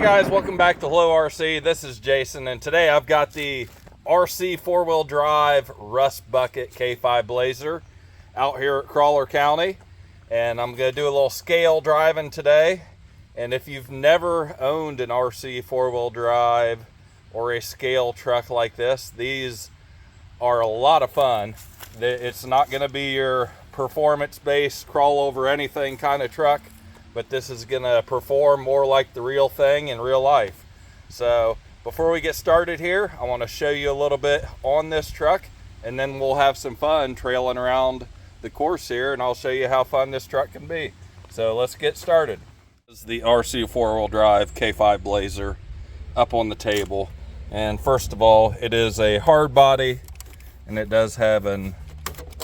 Hi guys, welcome back to Hello RC. This is Jason, and today I've got the Rc4wd Drive Rust Bucket K5 Blazer out here at Crawler County, and I'm going to do a little scale driving today. And if you've never owned an Rc4wd Drive or a scale truck like this, these are a lot of fun. It's not going to be your performance-based crawl over anything kind of truck, but this is going to perform more like the real thing in real life. So before we get started here, I want to show you a little bit on this truck, and then we'll have some fun trailing around the course here, and I'll show you how fun this truck can be. So let's get started. This is the Rc4wd Drive K5 Blazer up on the table. And first of all, it is a hard body, and it does have an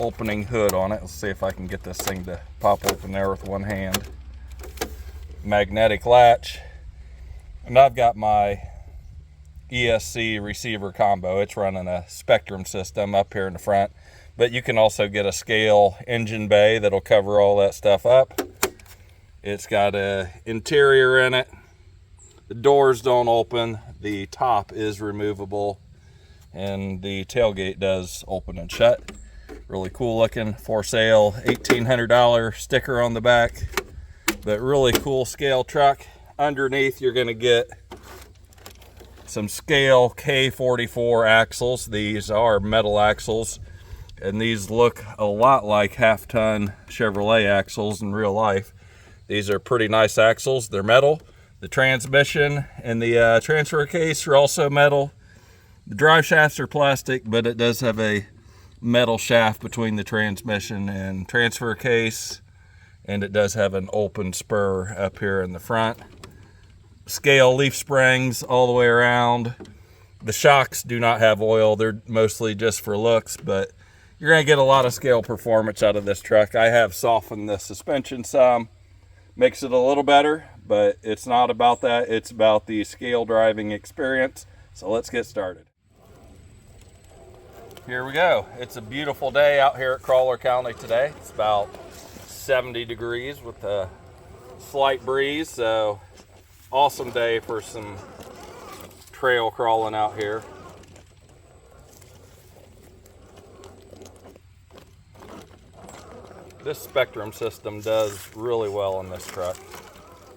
opening hood on it. Let's see if I can get this thing to pop open there with one hand. Magnetic latch, and I've got my ESC receiver combo. It's running a Spectrum system up here in the front, but you can also get a scale engine bay that'll cover all that stuff up. It's got a interior in it. The doors don't open. The top is removable, and the tailgate does open and shut. Really cool looking. For sale, $1,800 sticker on the back. But really cool scale truck. Underneath you're going to get some scale K44 axles. These are metal axles, and these look a lot like half-ton Chevrolet axles in real life. These are pretty nice axles. They're metal. The transmission and the transfer case are also metal. The drive shafts are plastic, but it does have a metal shaft between the transmission and transfer case. And it does have an open spur up here in the front. Scale leaf springs all the way around. The shocks do not have oil. They're mostly just for looks, but you're going to get a lot of scale performance out of this truck. I have softened the suspension some. Makes it a little better, but it's not about that. It's about the scale driving experience. So let's get started. Here we go. It's a beautiful day out here at Crawler County today. It's about 70 degrees with a slight breeze, so awesome day for some trail crawling out here. This Spectrum system does really well in this truck.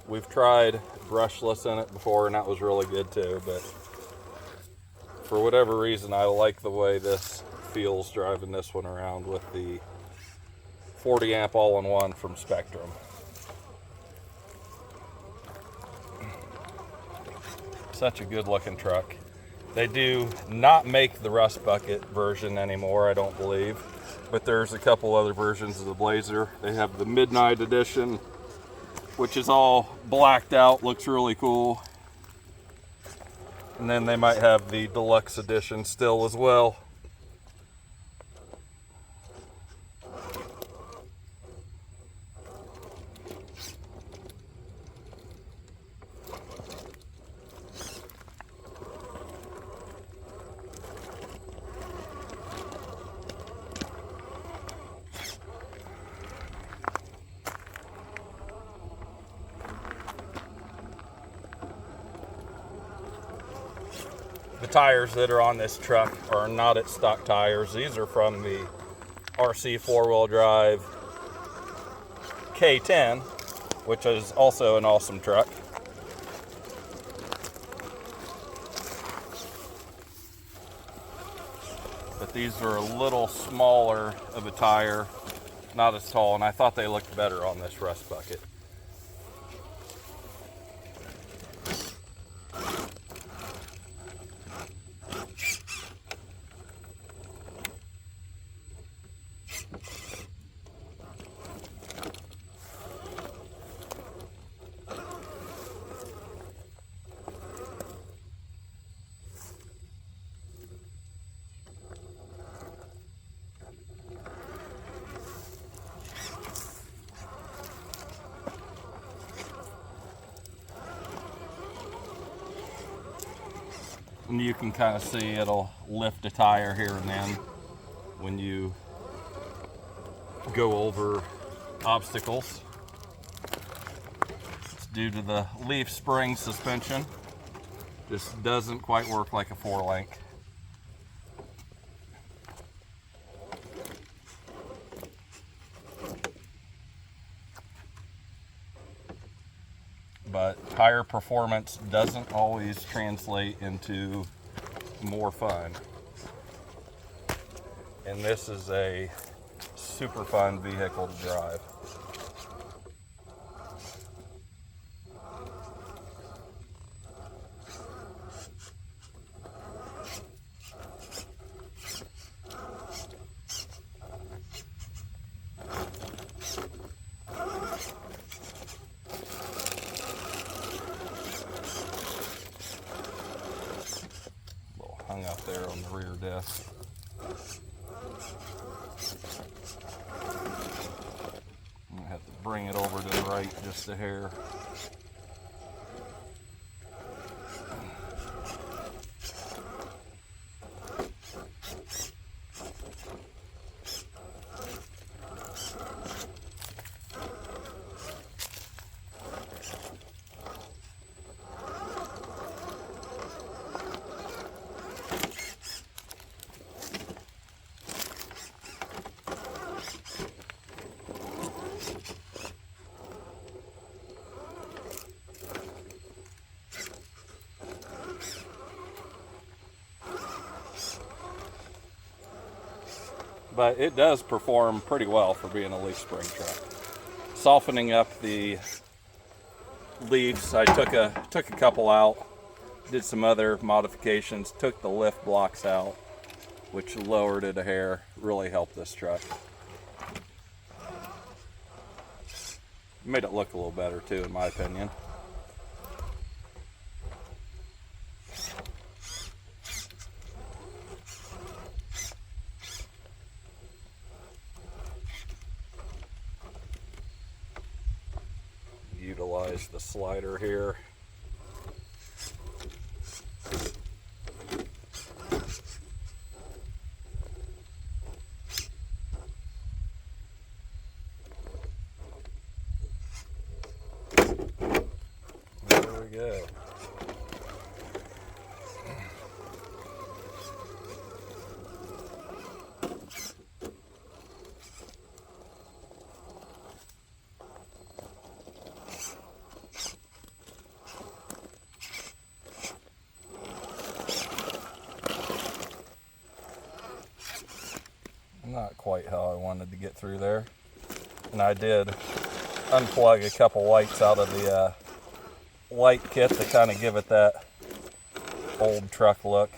We've tried brushless in it before, and that was really good too, but for whatever reason I like the way this feels driving this one around with the 40 amp all-in-one from Spectrum. Such a good looking truck. They do not make the Rust Bucket version anymore, I don't believe, but there's a couple other versions of the Blazer. They have the Midnight Edition, which is all blacked out, looks really cool. And then they might have the Deluxe Edition still as well. The tires that are on this truck are not its stock tires. These are from the Rc4wd Drive K10, which is also an awesome truck. But these are a little smaller of a tire, not as tall, and I thought they looked better on this Rust Bucket. And you can kind of see it'll lift a tire here and then when you go over obstacles. due to the leaf spring suspension. Just doesn't quite work like a 4-link. But higher performance doesn't always translate into more fun. And this is a super fun vehicle to drive. Hung up there on the rear desk. I'm gonna have to bring it over to the right just a hair. But it does perform pretty well for being a leaf spring truck. Softening up the leaves, I took a couple out, did some other modifications, took the lift blocks out, which lowered it a hair, really helped this truck. Made it look a little better too, in my opinion. Utilize the slider here. There we go. Not quite how I wanted to get through there. And I did unplug a couple lights out of the light kit to kind of give it that old truck look.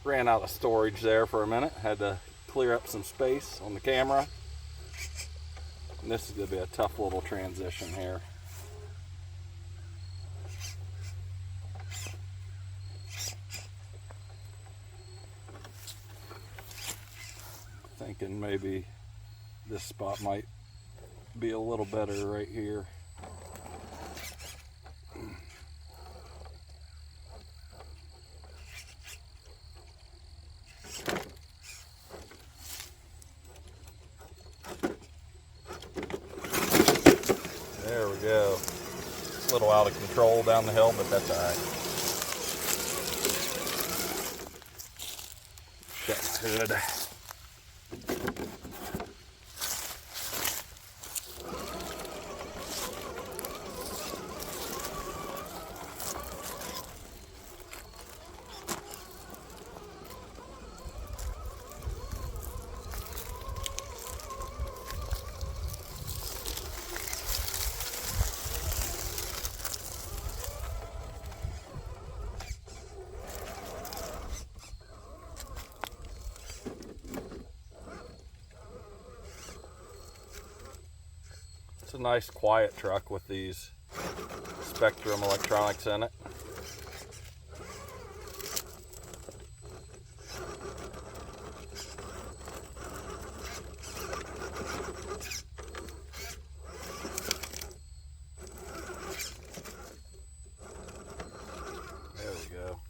Ran out of storage there for a minute. Had to clear up some space on the camera. And this is going to be a tough little transition here. Thinking maybe this spot might be a little better right here. There we go. A little out of control down the hill, but that's all right. Shut my hood. It's a nice quiet truck with these Spectrum electronics in it. There we go.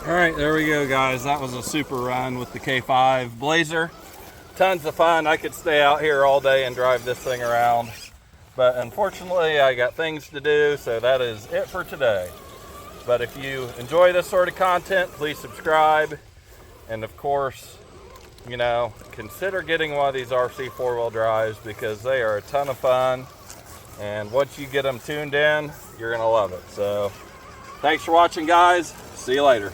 All right, there we go, guys. That was a super run with the K5 Blazer. Tons of fun. I could stay out here all day and drive this thing around, but unfortunately I got things to do, so that is it for today. But if you enjoy this sort of content, please subscribe, and of course, you know, consider getting one of these RC four-wheel drives because they are a ton of fun, and once you get them tuned in, you're gonna love it. So thanks for watching, guys. See you later.